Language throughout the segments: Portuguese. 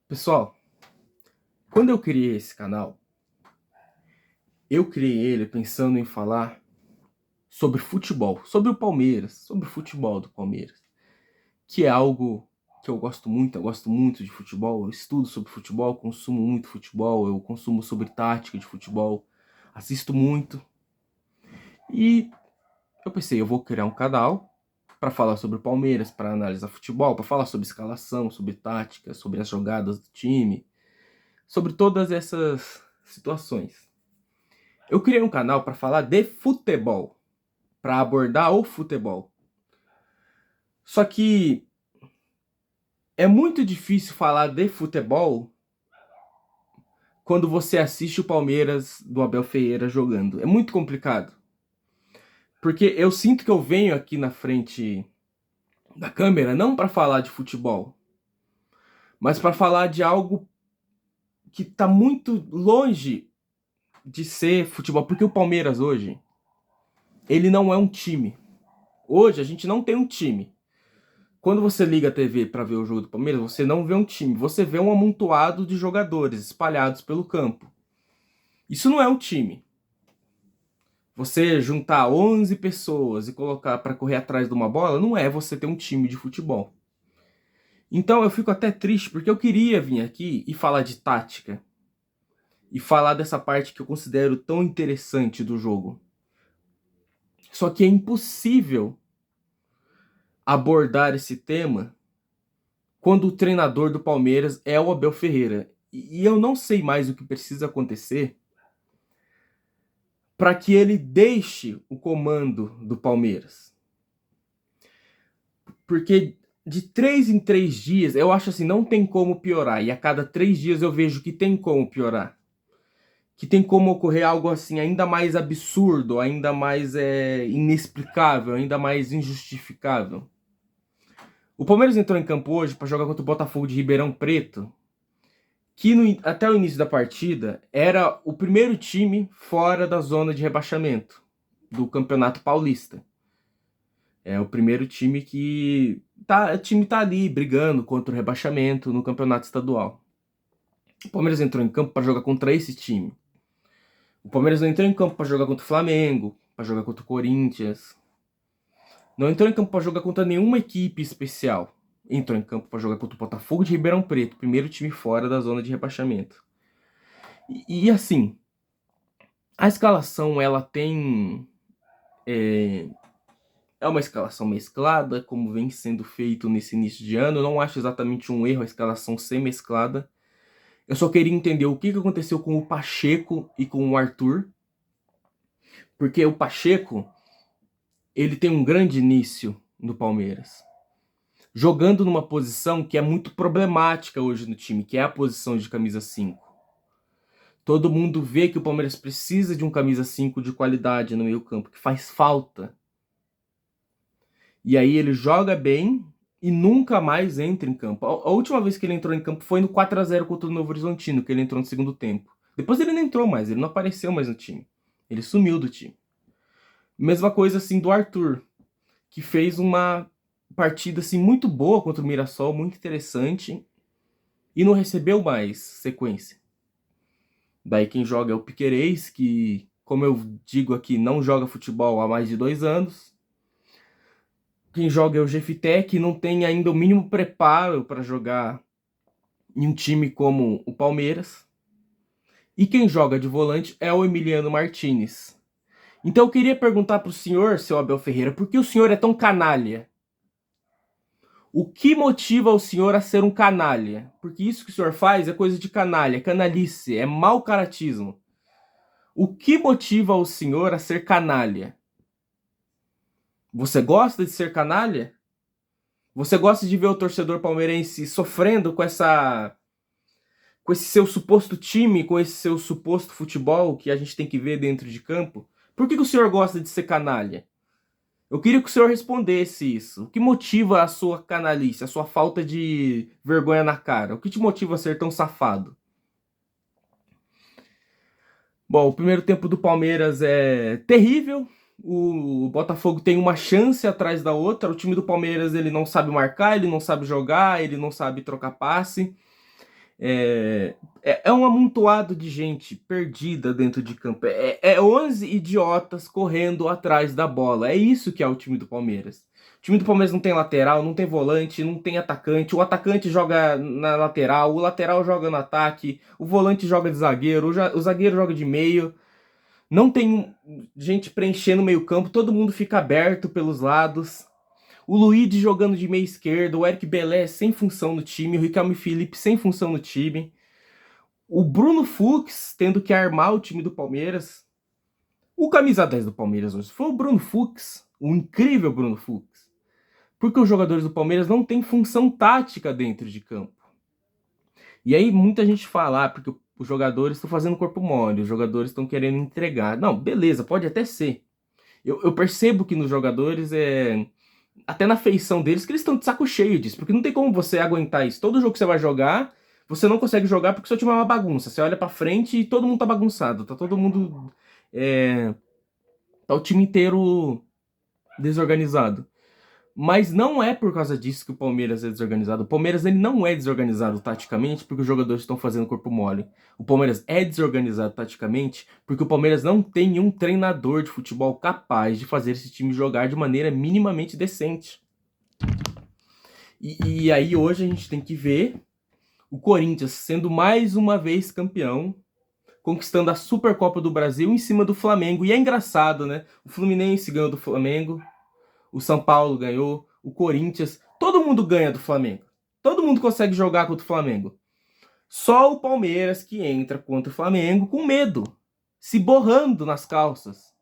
Pessoal, quando eu criei esse canal, eu criei ele pensando em falar sobre futebol, sobre o Palmeiras, sobre o futebol do Palmeiras, que é algo que eu gosto muito de futebol, eu estudo sobre futebol, consumo muito futebol, eu consumo sobre tática de futebol, assisto muito. E eu pensei, eu vou criar um canal para falar sobre o Palmeiras, para analisar futebol, para falar sobre escalação, sobre tática, sobre as jogadas do time, sobre todas essas situações. Eu criei um canal para falar de futebol, para abordar o futebol. Só que é muito difícil falar de futebol quando você assiste o Palmeiras do Abel Ferreira jogando. É muito complicado. Porque eu sinto que eu venho aqui na frente da câmera não para falar de futebol, mas para falar de algo que está muito longe de ser futebol. Porque o Palmeiras hoje, ele não é um time. Hoje a gente não tem um time. Quando você liga a TV para ver o jogo do Palmeiras, você não vê um time, você vê um amontoado de jogadores espalhados pelo campo. Isso não é um time. Você juntar 11 pessoas e colocar para correr atrás de uma bola, não é você ter um time de futebol. Então eu fico até triste porque eu queria vir aqui e falar de tática. E falar dessa parte que eu considero tão interessante do jogo. Só que é impossível abordar esse tema quando o treinador do Palmeiras é o Abel Ferreira. E eu não sei mais o que precisa acontecer para que ele deixe o comando do Palmeiras. Porque de 3 em 3 dias, eu acho assim, não tem como piorar. E a cada 3 dias eu vejo que tem como piorar. Que tem como ocorrer algo assim ainda mais absurdo, ainda mais inexplicável, ainda mais injustificável. O Palmeiras entrou em campo hoje para jogar contra o Botafogo de Ribeirão Preto, que até o início da partida era o primeiro time fora da zona de rebaixamento do Campeonato Paulista. É o primeiro time que o time tá ali brigando contra o rebaixamento no Campeonato Estadual. O Palmeiras entrou em campo para jogar contra esse time. O Palmeiras não entrou em campo para jogar contra o Flamengo, para jogar contra o Corinthians. Não entrou em campo para jogar contra nenhuma equipe especial. Entrou em campo para jogar contra o Botafogo de Ribeirão Preto, primeiro time fora da zona de rebaixamento. E assim, a escalação ela tem é uma escalação mesclada, como vem sendo feito nesse início de ano. Eu não acho exatamente um erro a escalação ser mesclada. Eu só queria entender o que aconteceu com o Pacheco e com o Arthur. Porque o Pacheco, ele tem um grande início no Palmeiras. Jogando numa posição que é muito problemática hoje no time, que é a posição de camisa 5. Todo mundo vê que o Palmeiras precisa de um camisa 5 de qualidade no meio campo, que faz falta. E aí ele joga bem e nunca mais entra em campo. A última vez que ele entrou em campo foi no 4-0 contra o Novo Horizontino, que ele entrou no segundo tempo. Depois ele não entrou mais, ele não apareceu mais no time. Ele sumiu do time. Mesma coisa assim do Arthur, que fez uma partida assim muito boa contra o Mirassol, muito interessante, e não recebeu mais sequência. Daí quem joga é o Piquerez, que, como eu digo aqui, não joga futebol há mais de 2 anos. Quem joga é o Jefité, que não tem ainda o mínimo preparo para jogar em um time como o Palmeiras. E quem joga de volante é o Emiliano Martinez. Então eu queria perguntar para o senhor, seu Abel Ferreira, por que o senhor é tão canalha? O que motiva o senhor a ser um canalha? Porque isso que o senhor faz é coisa de canalha, canalice, é mau caratismo. O que motiva o senhor a ser canalha? Você gosta de ser canalha? Você gosta de ver o torcedor palmeirense sofrendo com esse seu suposto time, com esse seu suposto futebol que a gente tem que ver dentro de campo? Por que o senhor gosta de ser canalha? Eu queria que o senhor respondesse isso. O que motiva a sua canalice, a sua falta de vergonha na cara? O que te motiva a ser tão safado? Bom, o primeiro tempo do Palmeiras é terrível. O Botafogo tem uma chance atrás da outra. O time do Palmeiras ele não sabe marcar, ele não sabe jogar, ele não sabe trocar passe. É um amontoado de gente perdida dentro de campo. É 11 idiotas correndo atrás da bola. É isso que é o time do Palmeiras. O time do Palmeiras não tem lateral, não tem volante, não tem atacante. O atacante joga na lateral, o lateral joga no ataque, o volante joga de zagueiro, o zagueiro joga de meio. Não tem gente preenchendo o meio campo, todo mundo fica aberto pelos lados. O Luigi jogando de meia esquerda, o Eric Belé sem função no time, o Riquelme Felipe sem função no time. O Bruno Fux tendo que armar o time do Palmeiras. O camisa 10 do Palmeiras hoje foi o Bruno Fux, o incrível Bruno Fux. Porque os jogadores do Palmeiras não têm função tática dentro de campo. E aí muita gente fala, porque os jogadores estão fazendo corpo mole, os jogadores estão querendo entregar. Não, beleza, pode até ser. Eu percebo que nos jogadores, até na feição deles, que eles estão de saco cheio disso. Porque não tem como você aguentar isso. Todo jogo que você vai jogar, você não consegue jogar porque seu time é uma bagunça. Você olha pra frente e todo mundo tá bagunçado. Tá todo mundo... tá o time inteiro desorganizado. Mas não é por causa disso que o Palmeiras é desorganizado. O Palmeiras ele não é desorganizado taticamente porque os jogadores estão fazendo corpo mole. O Palmeiras é desorganizado taticamente porque o Palmeiras não tem um treinador de futebol capaz de fazer esse time jogar de maneira minimamente decente. E aí hoje a gente tem que ver o Corinthians sendo mais uma vez campeão, conquistando a Supercopa do Brasil em cima do Flamengo. E é engraçado, né? O Fluminense ganhou do Flamengo, o São Paulo ganhou, o Corinthians, todo mundo ganha do Flamengo. Todo mundo consegue jogar contra o Flamengo. Só o Palmeiras que entra contra o Flamengo com medo, se borrando nas calças.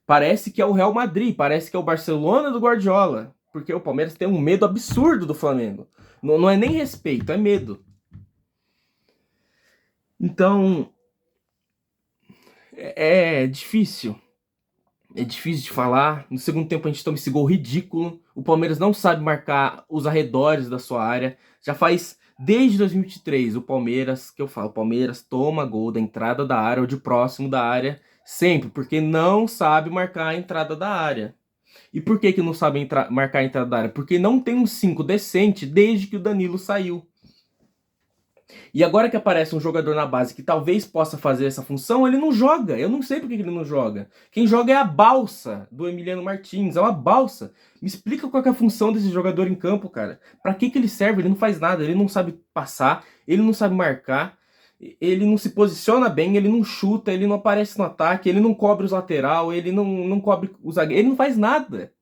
Parece que é o Real Madrid, parece que é o Barcelona do Guardiola, porque o Palmeiras tem um medo absurdo do Flamengo. Não é nem respeito, é medo. Então, é difícil. É difícil de falar. No segundo tempo a gente toma esse gol ridículo. O Palmeiras não sabe marcar os arredores da sua área. Já faz desde 2023 o Palmeiras, que eu falo, o Palmeiras toma gol da entrada da área ou de próximo da área, sempre, porque não sabe marcar a entrada da área. E por que não sabe marcar a entrada da área? Porque não tem um 5 decente desde que o Danilo saiu. E agora que aparece um jogador na base que talvez possa fazer essa função, ele não joga. Eu não sei por que ele não joga. Quem joga é a balsa do Emiliano Martins. É uma balsa. Me explica qual é a função desse jogador em campo, cara. Pra que ele serve? Ele não faz nada. Ele não sabe passar. Ele não sabe marcar. Ele não se posiciona bem. Ele não chuta. Ele não aparece no ataque. Ele não cobre os lateral. Ele não cobre os zagueiros. Ele não faz nada.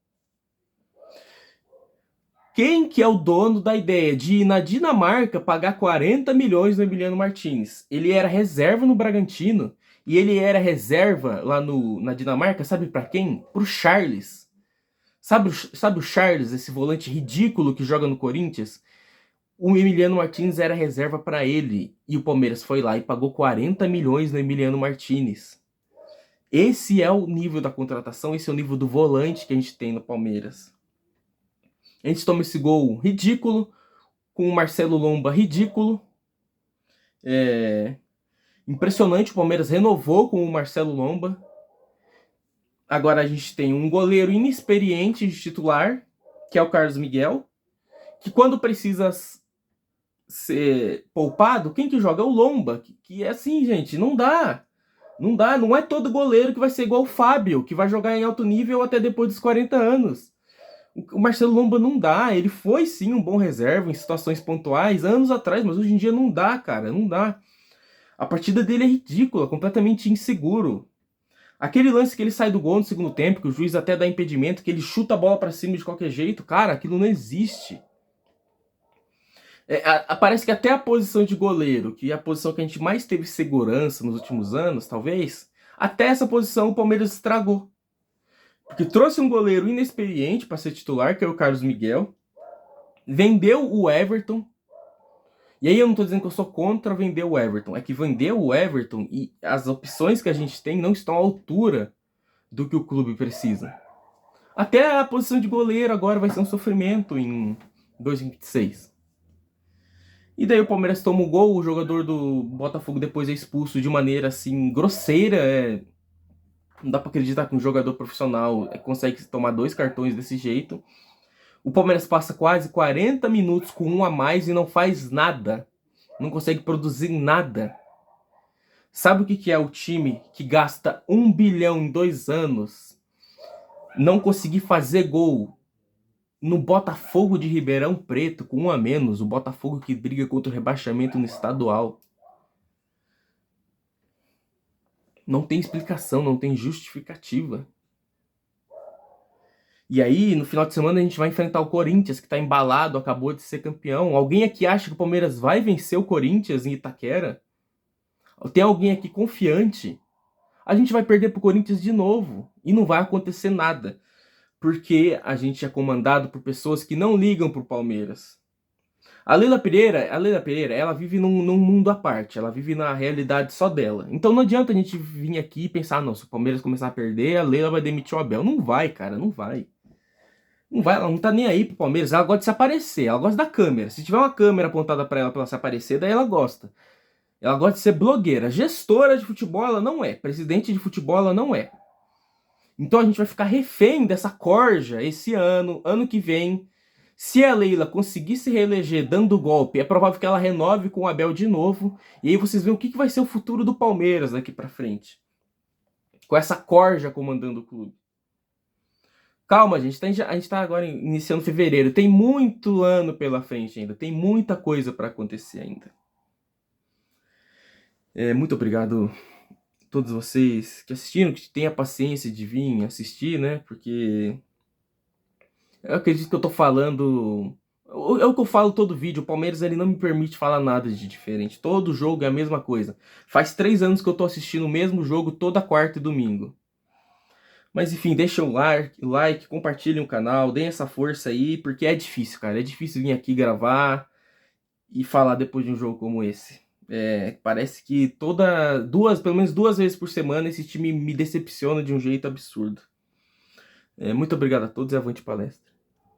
Quem que é o dono da ideia de ir na Dinamarca pagar 40 milhões no Emiliano Martins? Ele era reserva no Bragantino e ele era reserva lá na Dinamarca, sabe para quem? Pro Charles. Sabe o Charles, esse volante ridículo que joga no Corinthians? O Emiliano Martins era reserva para ele e o Palmeiras foi lá e pagou 40 milhões no Emiliano Martins. Esse é o nível da contratação, esse é o nível do volante que a gente tem no Palmeiras. A gente toma esse gol ridículo, com o Marcelo Lomba ridículo. Impressionante, o Palmeiras renovou com o Marcelo Lomba. Agora a gente tem um goleiro inexperiente de titular, que é o Carlos Miguel, que quando precisa ser poupado, quem que joga? É o Lomba, que é assim, gente, não dá. Não é todo goleiro que vai ser igual o Fábio, que vai jogar em alto nível até depois dos 40 anos. O Marcelo Lomba não dá, ele foi sim um bom reserva em situações pontuais anos atrás, mas hoje em dia não dá, cara, não dá. A partida dele é ridícula, completamente inseguro. Aquele lance que ele sai do gol no segundo tempo, que o juiz até dá impedimento, que ele chuta a bola pra cima de qualquer jeito, cara, aquilo não existe. Parece que até a posição de goleiro, que é a posição que a gente mais teve segurança nos últimos anos, talvez, até essa posição o Palmeiras estragou. Porque trouxe um goleiro inexperiente para ser titular, que é o Carlos Miguel. Vendeu o Everton. E aí eu não tô dizendo que eu sou contra vender o Everton. É que vendeu o Everton e as opções que a gente tem não estão à altura do que o clube precisa. Até a posição de goleiro agora vai ser um sofrimento em 2026. E daí o Palmeiras toma o gol, o jogador do Botafogo depois é expulso de maneira assim grosseira. Não dá pra acreditar que um jogador profissional consegue tomar 2 cartões desse jeito. O Palmeiras passa quase 40 minutos com um a mais e não faz nada. não consegue produzir nada. Sabe o que é o time que gasta 1 bilhão em 2 anos, não conseguir fazer gol no Botafogo de Ribeirão Preto, com 1 a menos, o Botafogo que briga contra o rebaixamento no estadual? Não tem explicação, não tem justificativa. E aí, no final de semana, a gente vai enfrentar o Corinthians, que tá embalado, acabou de ser campeão. Alguém aqui acha que o Palmeiras vai vencer o Corinthians em Itaquera? Tem alguém aqui confiante? A gente vai perder pro Corinthians de novo. E não vai acontecer nada. Porque a gente é comandado por pessoas que não ligam pro Palmeiras. A Leila Pereira, ela vive num mundo à parte. Ela vive na realidade só dela. Então não adianta a gente vir aqui e pensar, não, se o Palmeiras começar a perder, a Leila vai demitir o Abel. Não vai, cara, não vai. Não vai, ela não tá nem aí pro Palmeiras, ela gosta de se aparecer, ela gosta da câmera. Se tiver uma câmera apontada pra ela se aparecer, daí ela gosta. Ela gosta de ser blogueira. Gestora de futebol ela não é, presidente de futebol ela não é. Então a gente vai ficar refém dessa corja esse ano, ano que vem. Se a Leila conseguir se reeleger dando golpe, é provável que ela renove com o Abel de novo. E aí vocês veem o que vai ser o futuro do Palmeiras daqui pra frente. Com essa corja comandando o clube. Calma, gente. A gente tá agora iniciando fevereiro. Tem muito ano pela frente ainda. Tem muita coisa para acontecer ainda. Muito obrigado a todos vocês que assistiram, que têm a paciência de vir assistir, né? Porque eu acredito que eu tô falando... É o que eu falo todo vídeo. O Palmeiras ele não me permite falar nada de diferente. Todo jogo é a mesma coisa. Faz 3 anos que eu tô assistindo o mesmo jogo toda quarta e domingo. Mas enfim, deixa o like, compartilhem o canal, deem essa força aí, porque é difícil, cara. É difícil vir aqui gravar e falar depois de um jogo como esse. Parece que pelo menos 2 vezes por semana esse time me decepciona de um jeito absurdo. Muito obrigado a todos e avante palestra.